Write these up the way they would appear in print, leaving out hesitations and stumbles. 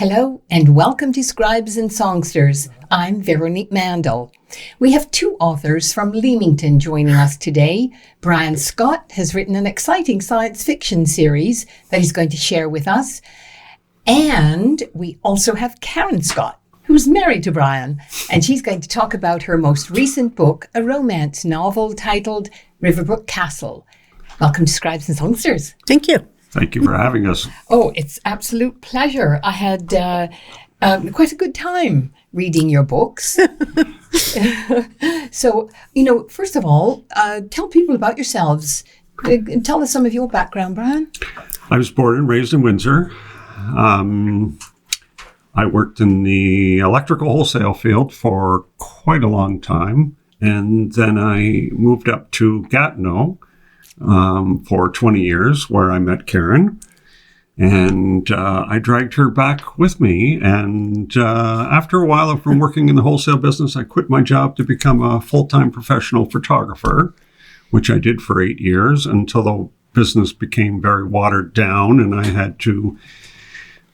Hello and welcome to Scribes and Songsters. I'm Veronique Mandel. We have two authors from Leamington joining us today. Brian Scott has written an exciting science fiction series that he's going to share with us. And we also have Karen Scott, who's married to Brian, and she's going to talk about her most recent book, a romance novel titled Riverbrook Castle. Welcome to Scribes and Songsters. Thank you. Thank you for having us. Oh, it's absolute pleasure. I had quite a good time reading your books. So, first of all, tell people about yourselves. Tell us some of your background, Brian. I was born and raised in Windsor. I worked in the electrical wholesale field for quite a long time. And then I moved up to Gatineau for 20 years, where I met Karen. And I dragged her back with me. And after a while from working in the wholesale business, I quit my job to become a full-time professional photographer, which I did for 8 years until the business became very watered down and I had to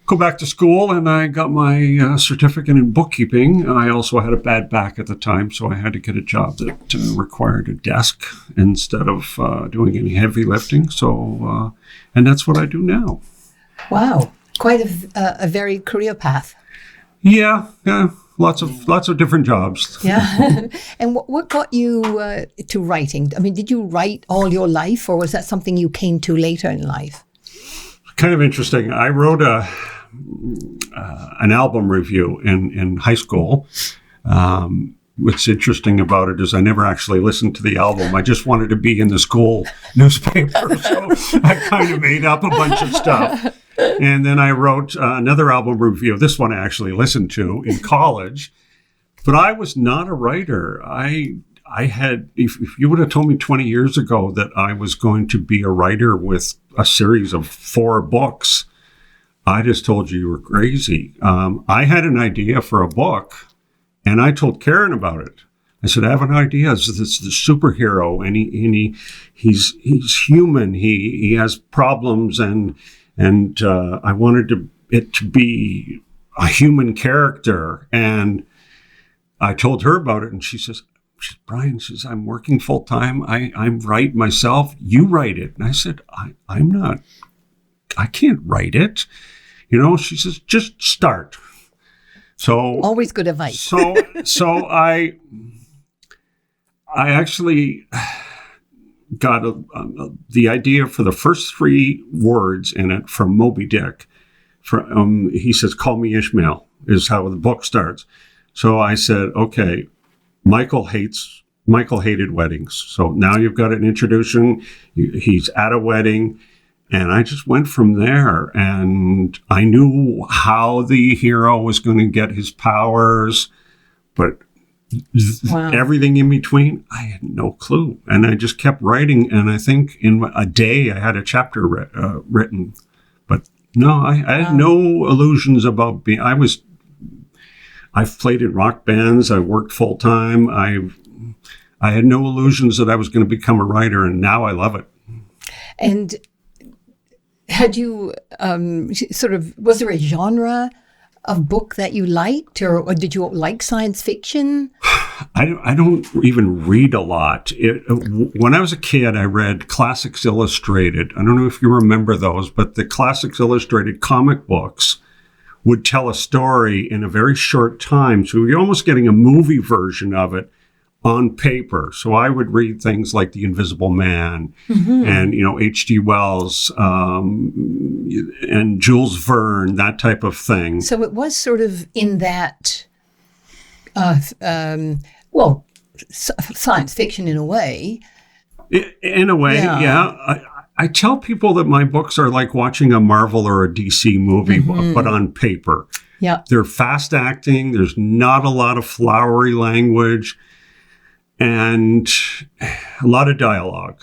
go back to school, and I got my certificate in bookkeeping. I also had a bad back at the time, so I had to get a job that required a desk instead of doing any heavy lifting. So, and that's what I do now. Wow, quite a varied career path. Yeah, lots of different jobs. Yeah, and what got you to writing? I mean, did you write all your life, or was that something you came to later in life? Kind of interesting. I wrote an album review in high school. What's interesting about it is I never actually listened to the album. I just wanted to be in the school newspaper, so I kind of made up a bunch of stuff. And then I wrote another album review. This one I actually listened to in college, but I was not a writer. I had, if you would have told me 20 years ago that I was going to be a writer with a series of 4 books, I just told you were crazy. I had an idea for a book, and I told Karen about it. I said, I have an idea. It's the superhero, and he's human. He has problems, and I wanted it to be a human character. And I told her about it, and she says, Brian says, I'm working full time. I write myself. You write it. And I said, I can't write it. She says, just start. So always good advice. so I actually got the idea for the first 3 words in it from Moby Dick. He says, call me Ishmael, is how the book starts. So I said, okay, Michael hated weddings. So now you've got an introduction. He's at a wedding. And I just went from there. And I knew how the hero was going to get his powers. But everything in between, I had no clue. And I just kept writing. And I think in a day I had a chapter written. But no, I had no illusions about being... I've played in rock bands. I worked full time. I had no illusions that I was going to become a writer, and now I love it. And had you was there a genre of book that you liked, or did you like science fiction? I don't even read a lot. When I was a kid, I read Classics Illustrated. I don't know if you remember those, but the Classics Illustrated comic books would tell a story in a very short time. So you're almost getting a movie version of it on paper. So I would read things like The Invisible Man and, H.G. Wells and Jules Verne, that type of thing. So it was sort of in that, science fiction in a way. In a way, yeah. I tell people that my books are like watching a Marvel or a DC movie, but on paper. Yeah. They're fast acting. There's not a lot of flowery language and a lot of dialogue,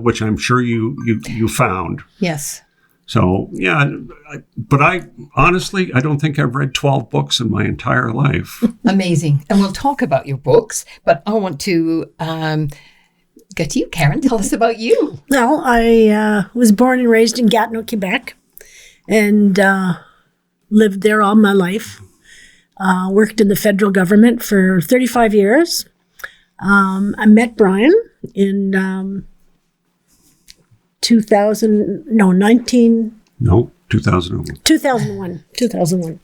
which I'm sure you found. Yes. So, yeah, but I don't think I've read 12 books in my entire life. Amazing. And we'll talk about your books, but I want to get to you, Karen. Tell us about you. Well, I was born and raised in Gatineau, Quebec. And lived there all my life. Worked in the federal government for 35 years. I met Brian in 2001. 2001.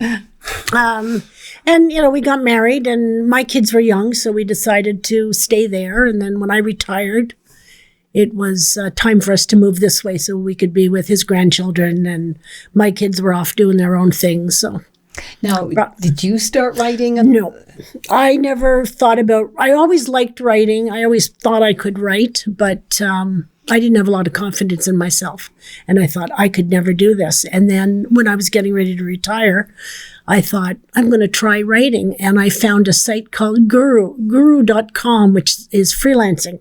And, we got married and my kids were young, so we decided to stay there. And then when I retired, it was time for us to move this way so we could be with his grandchildren, and my kids were off doing their own things. So now, did you start writing? No, I never thought about, I always liked writing. I always thought I could write, but I didn't have a lot of confidence in myself. And I thought I could never do this. And then when I was getting ready to retire, I thought, I'm going to try writing. And I found a site called guru.com, which is freelancing.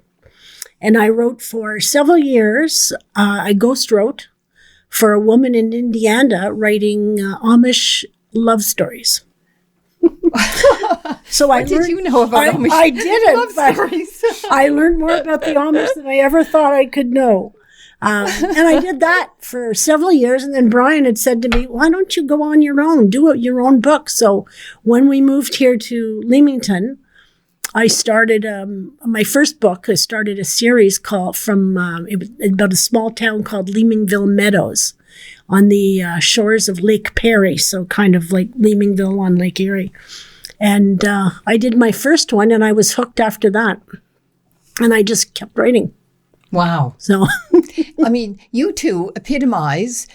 And I wrote for several years. I ghost wrote for a woman in Indiana writing Amish love stories. So what did you know about Amish I didn't, love stories? I learned more about the Amish than I ever thought I could know. And I did that for several years. And then Brian had said to me, why don't you go on your own, do it, your own book? So when we moved here to Leamington, I started my first book. I started a series called it was about a small town called Leamingville Meadows on the shores of Lake Perry, so kind of like Leamingville on Lake Erie. And I did my first one, and I was hooked after that. And I just kept writing. Wow. So, I mean, you two epitomize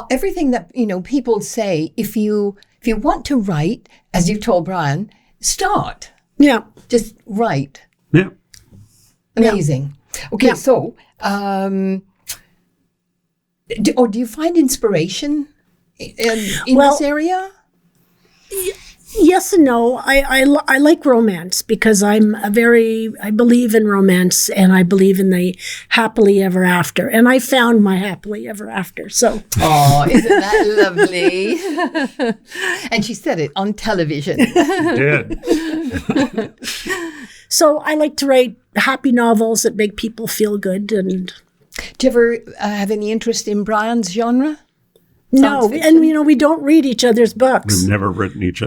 everything that, people say. If you want to write, as you've told Brian, start. Yeah. Just write. Yeah. Amazing. Yeah. Okay, yeah. So, do you find inspiration in this area? Yes and no. I like romance because I believe in romance, and I believe in the happily ever after. And I found my happily ever after. So. Oh, isn't that lovely? And she said it on television. Did. So I like to write happy novels that make people feel good. And do you ever have any interest in Brian's genre? No, and we don't read each other's books. We've never read each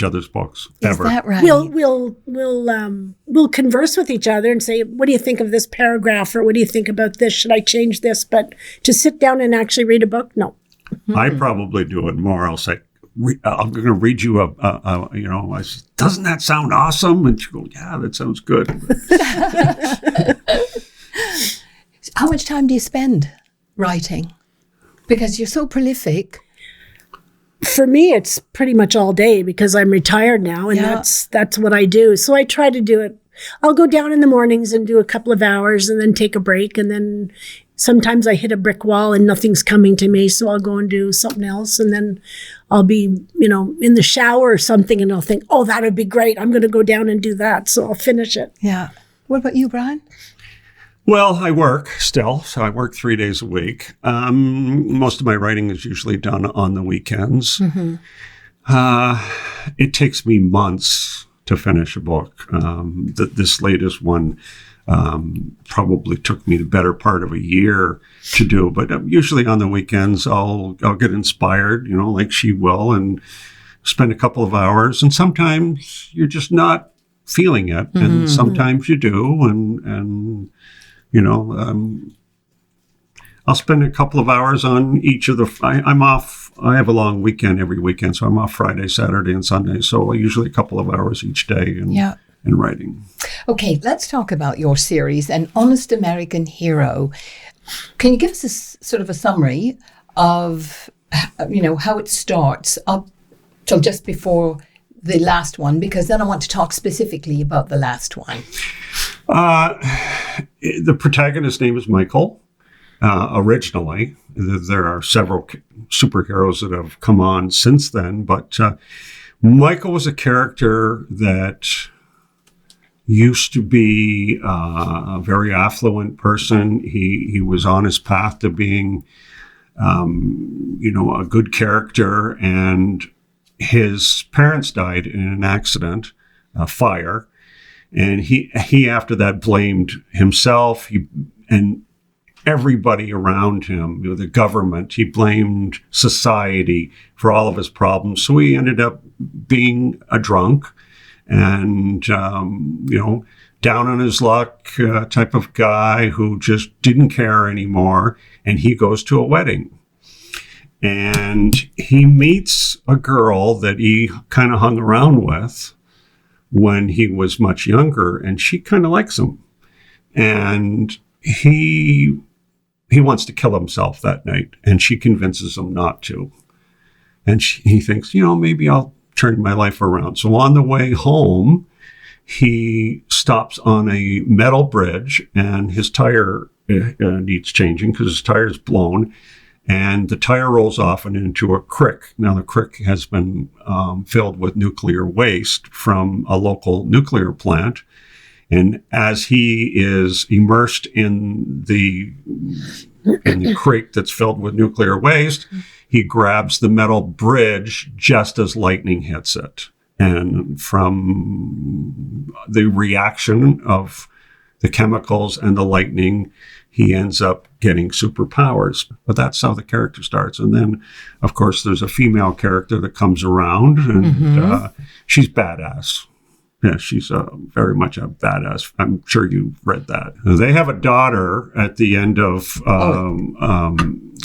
other's books ever. Is that right? We'll converse with each other and say, "What do you think of this paragraph?" or "What do you think about this? Should I change this?" But to sit down and actually read a book, no. I probably do it more. I'll say, "I'm going to read you I say, doesn't that sound awesome?" And she goes, "Yeah, that sounds good." How much time do you spend writing? Because you're so prolific. For me, it's pretty much all day because I'm retired now, and that's what I do. So I try to do it. I'll go down in the mornings and do a couple of hours and then take a break. And then sometimes I hit a brick wall and nothing's coming to me. So I'll go and do something else. And then I'll be, in the shower or something, and I'll think, oh, that would be great. I'm going to go down and do that. So I'll finish it. Yeah. What about you, Brian? Well, I work still, so I work 3 days a week. Most of my writing is usually done on the weekends. Mm-hmm. It takes me months to finish a book. This latest one probably took me the better part of a year to do, but usually on the weekends I'll get inspired, like she will, and spend a couple of hours. And sometimes you're just not feeling it, and sometimes you do, and I'll spend a couple of hours on each of I'm off. I have a long weekend every weekend, so I'm off Friday, Saturday, and Sunday. So usually a couple of hours each day in writing. Okay, let's talk about your series, An Honest American Hero. Can you give us sort of a summary of, how it starts up till just before the last one? Because then I want to talk specifically about the last one. The protagonist's name is Michael. Originally, there are several superheroes that have come on since then, but Michael was a character that used to be a very affluent person. He was on his path to being, a good character, and his parents died in an accident, a fire. And he after that blamed himself. everybody around him, the government. He blamed society for all of his problems. So he ended up being a drunk and, down on his luck type of guy who just didn't care anymore. And he goes to a wedding. And he meets a girl that he kind of hung around with when he was much younger, and she kind of likes him. And he wants to kill himself that night, and she convinces him not to. And he thinks, maybe I'll turn my life around. So on the way home, he stops on a metal bridge, and his tire needs changing because his tire's blown. And the tire rolls off and into a creek. Now, the creek has been filled with nuclear waste from a local nuclear plant. And as he is immersed in the creek that's filled with nuclear waste, he grabs the metal bridge just as lightning hits it. And from the reaction of the chemicals and the lightning, he ends up getting superpowers. But that's how the character starts. And then, of course, there's a female character that comes around, and she's badass. Yeah, she's very much a badass. I'm sure you've read that. They have a daughter at the end of, at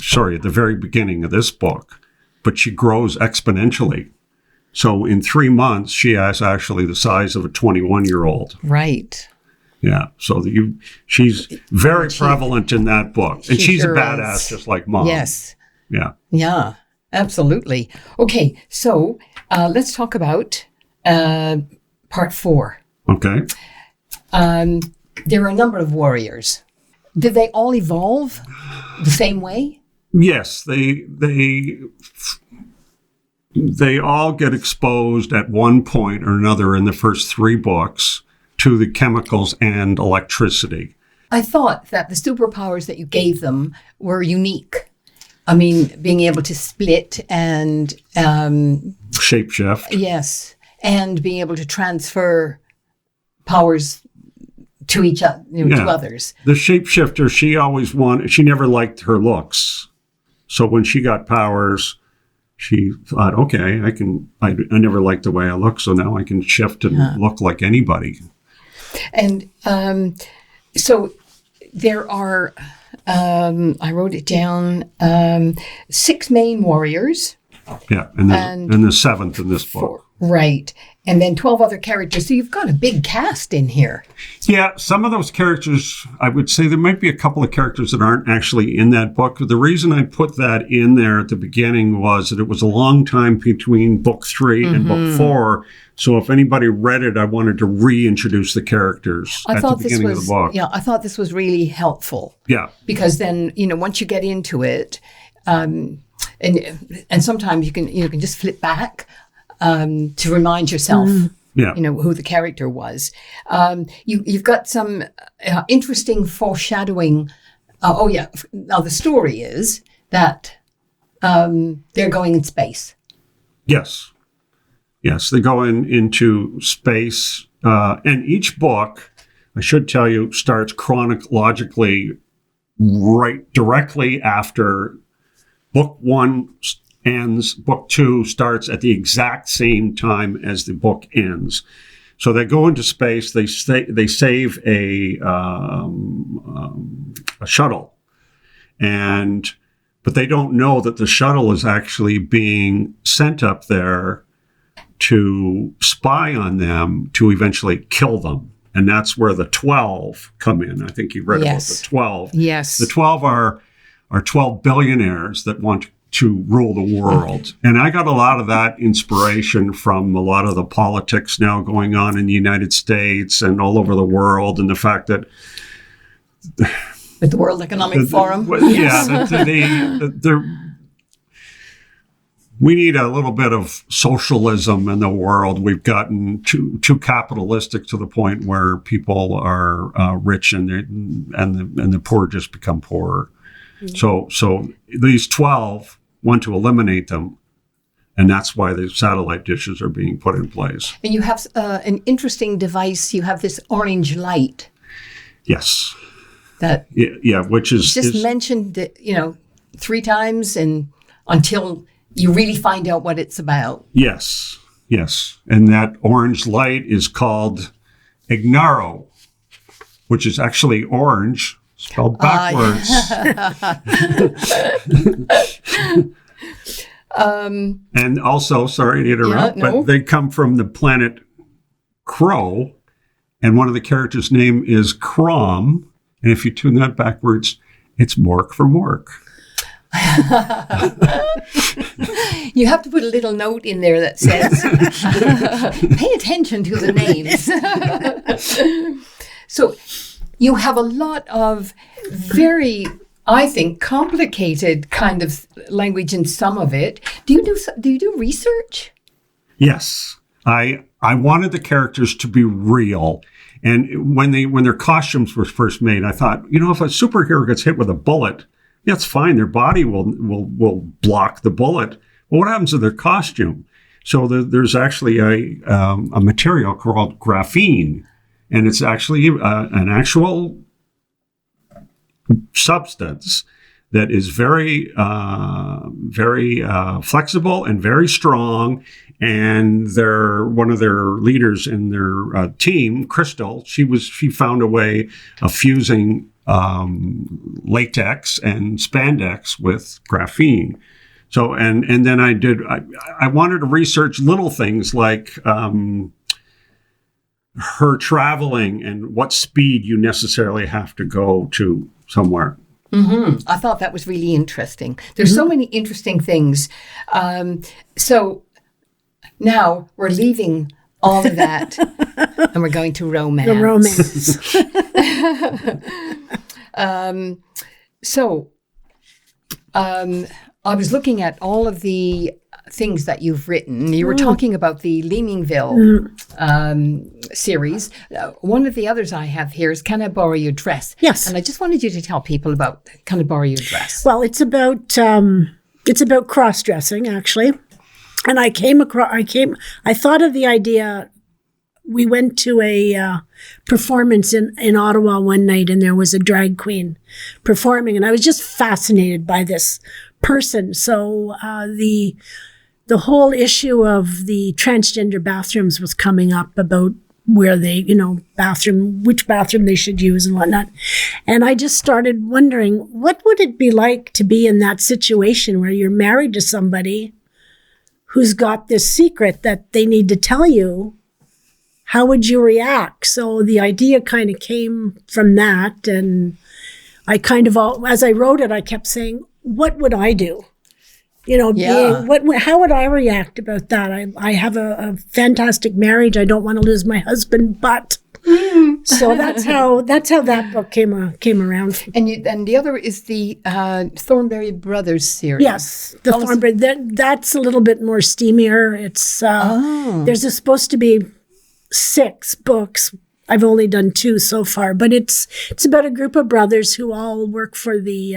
the very beginning of this book, but she grows exponentially. So in 3 months, she is actually the size of a 21-year-old. Right. Yeah, so she's very prevalent in that book. And she's sure a badass, is. Just like Mom. Yes. Yeah. Yeah, absolutely. Okay, so let's talk about part 4. Okay. There are a number of warriors. Did they all evolve the same way? Yes, they all get exposed at one point or another in the first 3 books to the chemicals and electricity. I thought that the superpowers that you gave them were unique. I mean, being able to split and shapeshift. Yes, and being able to transfer powers to each other, to others. The shapeshifter, she never liked her looks. So when she got powers, she thought, okay, I never liked the way I look, so now I can shift and look like anybody. And so there are, I wrote it down, 6 main warriors. Yeah, and the 7th in this book. Right. And then 12 other characters. So you've got a big cast in here. Yeah, some of those characters, I would say there might be a couple of characters that aren't actually in that book. The reason I put that in there at the beginning was that it was a long time between book 3 and book 4. So if anybody read it, I wanted to reintroduce the charters at the beginning of the book. Yeah, I thought this was really helpful. Yeah. Because then, once you get into it, and sometimes you can just flip back to remind yourself, who the character was. You've got some interesting foreshadowing. Now the story is that they're going in space. Yes, they go into space, and each book, I should tell you, starts chronologically right directly after book 1 ends. Book 2 starts at the exact same time as the book ends. So they go into space. They save a shuttle, but they don't know that the shuttle is actually being sent up there to spy on them to eventually kill them. And that's where the 12 come in. I think you read about the 12. Yes. The 12 are 12 billionaires that want to rule the world. And I got a lot of that inspiration from a lot of the politics now going on in the United States and all over the world, and the fact that with the World Economic Forum. We need a little bit of socialism in the world. We've gotten too capitalistic to the point where people are rich and the poor just become poorer. Mm-hmm. So these 12 want to eliminate them, and that's why the satellite dishes are being put in place. And you have an interesting device. You have this orange light. Yes. That which is just mentioned, 3 times and until you really find out what it's about. Yes. And that orange light is called Ignaro, which is actually orange, spelled backwards. And also, sorry to interrupt, but they come from the planet Crow, and one of the characters' name is Crom. And if you tune that backwards, it's Mork for Mork. You have to put a little note in there that says, pay attention to the names. So you have a lot of very, I think, complicated kind of language in some of it. Do you do research? Yes. I wanted the characters to be real. And when their costumes were first made, I thought, if a superhero gets hit with a bullet, that's fine. Their body will block the bullet. Well, what happens to their costume? So there's actually a material called graphene, and it's actually an actual substance that is very, very flexible and very strong. And one of their leaders in their team, Crystal, she found a way of fusing latex and spandex with graphene. So and then I wanted to research little things like her traveling and what speed you necessarily have to go to somewhere. Mm-hmm. I thought that was really interesting. There's so many interesting things. So now we're leaving all of that and we're going to romance. The romance. I was looking at all of the things that you've written. You were talking about the Leamingville series. One of the others I have here is Can I Borrow Your Dress? Yes. And I just wanted you to tell people about Can I Borrow Your Dress? Well, it's about cross-dressing, actually. And I thought of the idea. We went to a performance in Ottawa one night, and there was a drag queen performing, and I was just fascinated by this person. So the whole issue of the transgender bathrooms was coming up about where they, which bathroom they should use and whatnot. And I just started wondering, what would it be like to be in that situation where you're married to somebody who's got this secret that they need to tell you? How would you react? So the idea kind of came from that. And I as I wrote it, I kept saying, what would I do? How would I react about that? I have a fantastic marriage. I don't want to lose my husband, but so that's how that book came around. And the other is the Thornberry Brothers series. Yes, the Thornberry. That's a little bit more steamier. It's there's supposed to be 6 books. I've only done 2 so far, but it's about a group of brothers who all work for the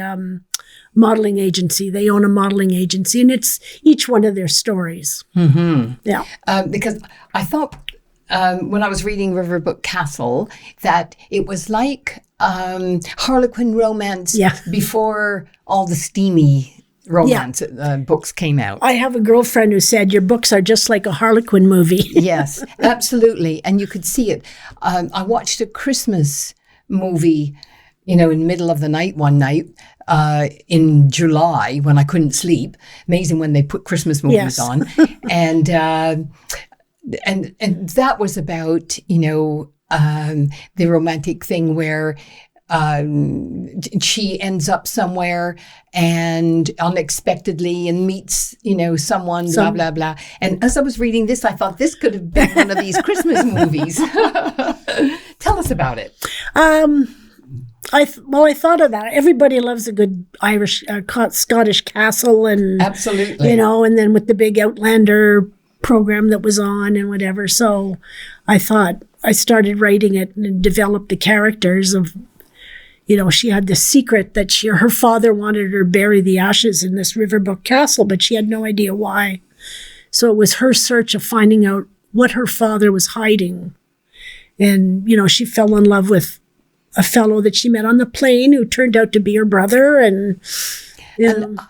modeling agency. They own a modeling agency, and it's each one of their stories. Mm-hmm. Yeah. Because I thought when I was reading Riverbrook Castle that it was like Harlequin romance before all the steamy romance books came out. I have a girlfriend who said your books are just like a Harlequin movie. Yes, absolutely. And you could see it. I watched a Christmas movie, in the middle of the night one night in July when I couldn't sleep. Amazing when they put Christmas movies on. And that was about, the romantic thing where she ends up somewhere and unexpectedly and meets, someone, blah, blah, blah. And as I was reading this, I thought this could have been one of these Christmas movies. Tell us about it. I thought of that. Everybody loves a good Irish, Scottish castle, and absolutely, and then with the big Outlander program that was on and whatever. So I thought I started writing it and developed the characters of. She had this secret that her father wanted her to bury the ashes in this Riverbrook castle, but she had no idea why. So it was her search of finding out what her father was hiding. And, she fell in love with a fellow that she met on the plane who turned out to be her brother. And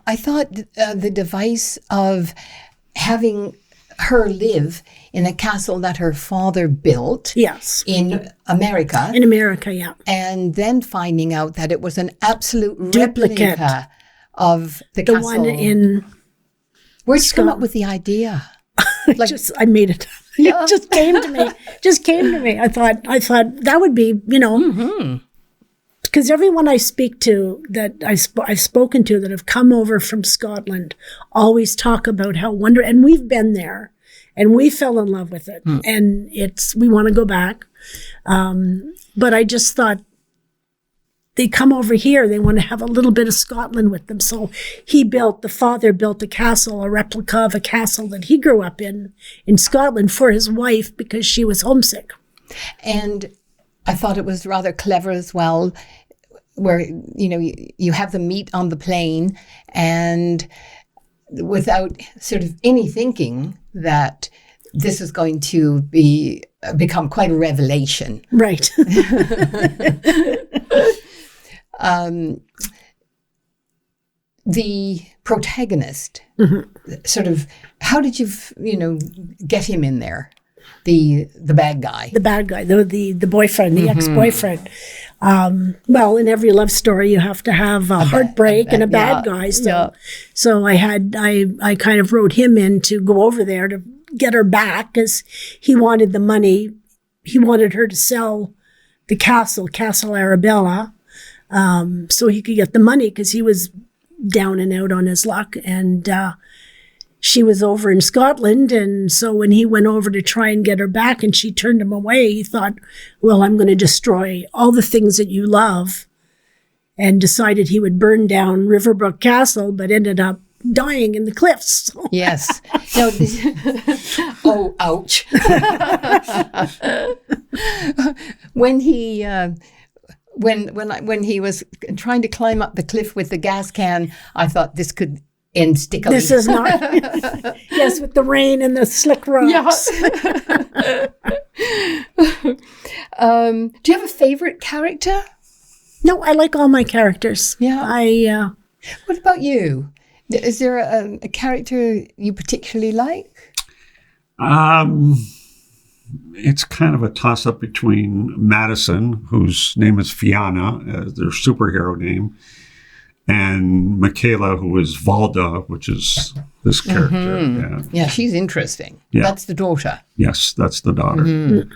I thought the device of having her live in a castle that her father built yes, in America. in America, yeah. And then finding out that it was an absolute Duplicate. replica of the The castle. one in, Where'd you come up with the idea? Like, I made it. Yeah. It just came to me. I thought that would be, because everyone I speak to that I've spoken to that have come over from Scotland always talk about how and we've been there and we fell in love with it and we want to go back. But I just thought they come over here, they want to have a little bit of Scotland with them. So the father built a castle, a replica of a castle that he grew up in Scotland for his wife because she was homesick. and I thought it was rather clever as well, where, you have them meet on the plane and without sort of any thinking that this is going to become quite a revelation. Right. The protagonist, sort of, how did you, get him in there? The bad guy. The bad guy, the boyfriend, the ex-boyfriend. Well, in every love story, you have to have a heartbreak and a bad guy. So I kind of wrote him in to go over there to get her back because he wanted the money. He wanted her to sell the Castle Arabella, so he could get the money because he was down and out on his luck. And she was over in Scotland. And so when he went over to try and get her back and she turned him away, he thought, well, I'm going to destroy all the things that you love, and decided he would burn down Riverbrook Castle, but ended up dying in the cliffs. Yes. No, oh, ouch. When he when he was trying to climb up the cliff with the gas can, I thought this could end stickily. This is not. Yes, with the rain and the slick rocks. Do you have a favorite character? No, I like all my characters. Yeah. What about you? Is there a character you particularly like? It's kind of a toss-up between Madison, whose name is Fiona, their superhero name, and Michaela, who is Valda, which is this character. Yeah, she's interesting. Yeah. That's the daughter. Yes, that's the daughter.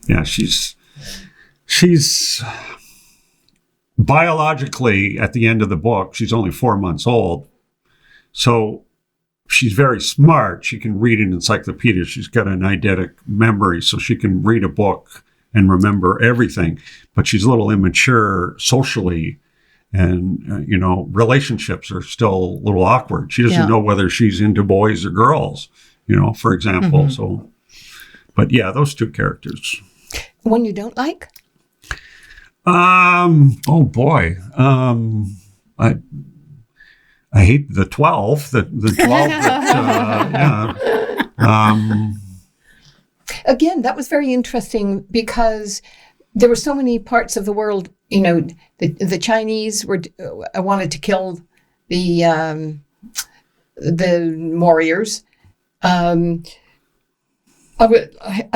Yeah, she's biologically, at the end of the book, she's only 4 months old. So she's very smart. She can read an encyclopedia. She's got an eidetic memory, so she can read a book and remember everything. But she's a little immature socially, and relationships are still a little awkward. She doesn't know whether she's into boys or girls, for example. So, but yeah, those two characters. One you don't like? Oh boy. I hate the 12. The 12. Again, that was very interesting because there were so many parts of the world. The Chinese wanted to kill the warriors. I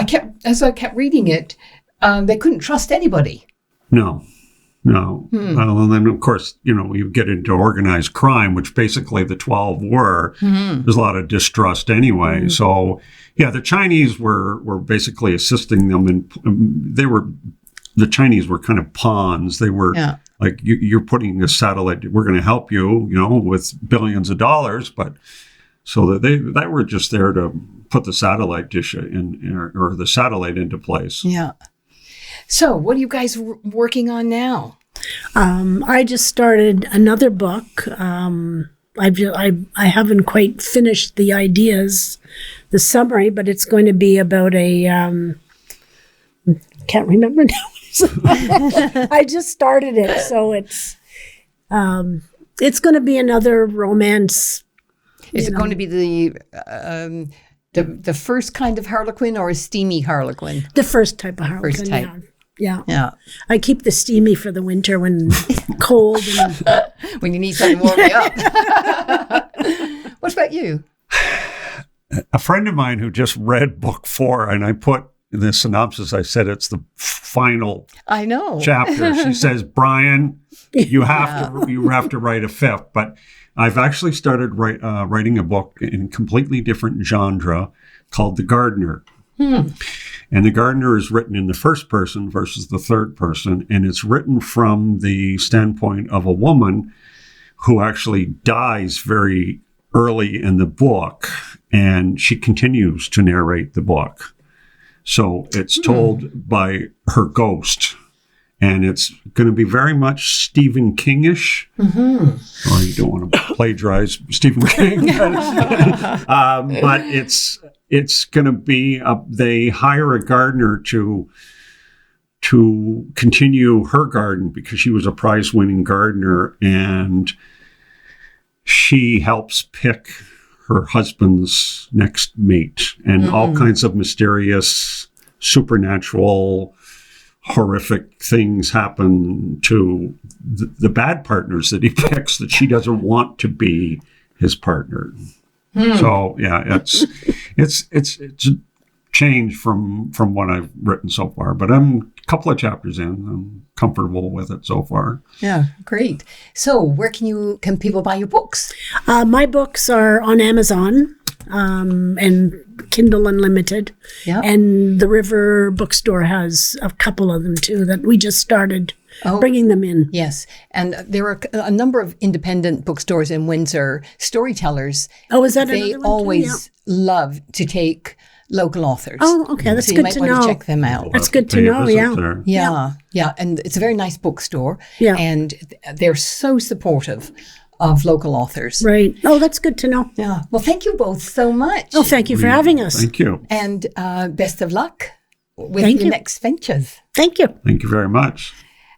kept reading it. They couldn't trust anybody. No. Well, and then, of course, you get into organized crime, which basically the 12 were. There's a lot of distrust anyway. So, yeah, the Chinese were basically assisting them. And the Chinese were kind of pawns. They were like, you're putting a satellite, we're going to help you, with billions of dollars. But so that they were just there to put the satellite dish or the satellite into place. Yeah. So, what are you guys working on now? I just started another book. I haven't quite finished the ideas, the summary, but it's going to be about can't remember now. I just started it, so it's going to be another romance. Is it going to be the first kind of Harlequin or a steamy Harlequin? The first type of Harlequin. First type. Yeah. Yeah. Yeah. I keep the steamy for the winter when cold. And When you need something to warm you up. What about you? A friend of mine who just read book 4, and I put in the synopsis, I said it's the final I know. chapter. She says, Brian, you have to write a 5th. But I've actually started writing a book in completely different genre called The Gardener. And The Gardener is written in the first person versus the third person. And it's written from the standpoint of a woman who actually dies very early in the book. And she continues to narrate the book. So it's told by her ghost. And it's going to be very much Stephen King-ish. Or you don't want to plagiarize Stephen King. But it's going to be, they hire a gardener to continue her garden because she was a prize-winning gardener. And she helps pick her husband's next mate. And all kinds of mysterious, supernatural, horrific things happen to the bad partners that he picks that she doesn't want to be his partner. So yeah, it's a change from what I've written so far, but I'm a couple of chapters in. I'm comfortable with it so far. Yeah, great. So where can people buy your books? my books are on Amazon and Kindle Unlimited. Yeah. And the River Bookstore has a couple of them too that we just started bringing them in. Yes. And there are a number of independent bookstores in Windsor, storytellers. Oh, is that They another one too? always love to take local authors. Oh, okay. That's So you good might to want know. to check them out. That's good to Pay a know, visit yeah. there. Yeah. And it's a very nice bookstore. Yeah. And they're so supportive of local authors. Right. Oh, that's good to know. Yeah. Well, thank you both so much. Oh, thank you for having us. Thank you. And best of luck with Thank your you. next ventures. Thank you. Thank you very much.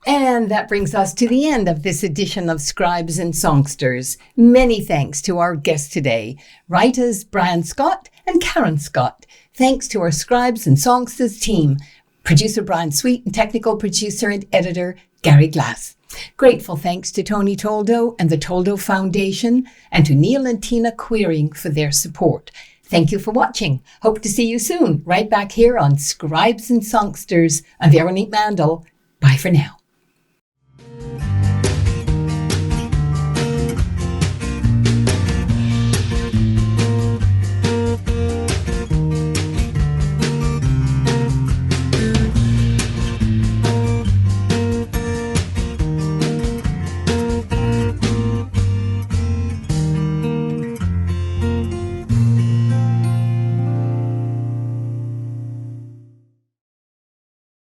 And that brings us to the end of this edition of Scribes and Songsters. Many thanks to our guests today, writers Brian Scott and Karen Scott. Thanks to our Scribes and Songsters team, producer Brian Sweet and technical producer and editor Gary Glass. Grateful thanks to Tony Toldo and the Toldo Foundation and to Neil and Tina Queering for their support. Thank you for watching. Hope to see you soon, right back here on Scribes and Songsters. I'm Veronique Mandel. Bye for now.